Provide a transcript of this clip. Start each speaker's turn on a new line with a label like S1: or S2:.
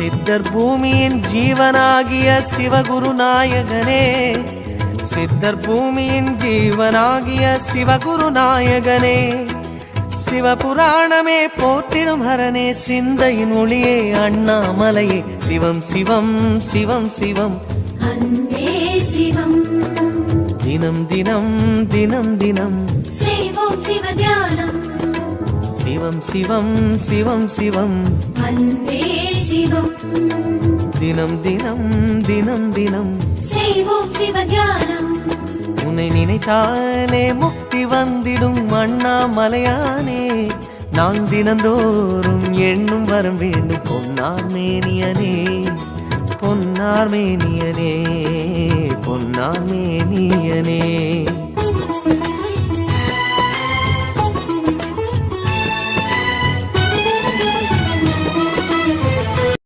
S1: சித்தர் பூமியின் ஜீவனாகிய சிவகுருநாயகனே, சித்தர் பூமியின் ஜீவனாகிய சிவகுருநாயகனே, சிவபுராணமே போற்றிடும் ஹரனே, சிந்தையின் ஒளியே அண்ணாமலையே, சிவம் சிவம் சிவம் சிவம்
S2: அன்பே சிவம்.
S1: தினம் தினம் தினம் தினம்
S2: செய்வோம் சிவ தியானம்.
S1: சிவம் சிவம் சிவம் சிவம்
S2: அன்பே சிவம்.
S1: தினம் தினம் தினம் தினம்
S2: செய்வோம் சிவ தியானம்.
S1: உன்னை நினைத்தாலே முக்தி வந்திடும் அண்ணாமலையானே, நான் தினந்தோறும் எண்ணும் வரம் வேண்டும் பொன்னார் மேனியனே, பொன்னார் மேனியனே, பொன்னார் மேனியனே.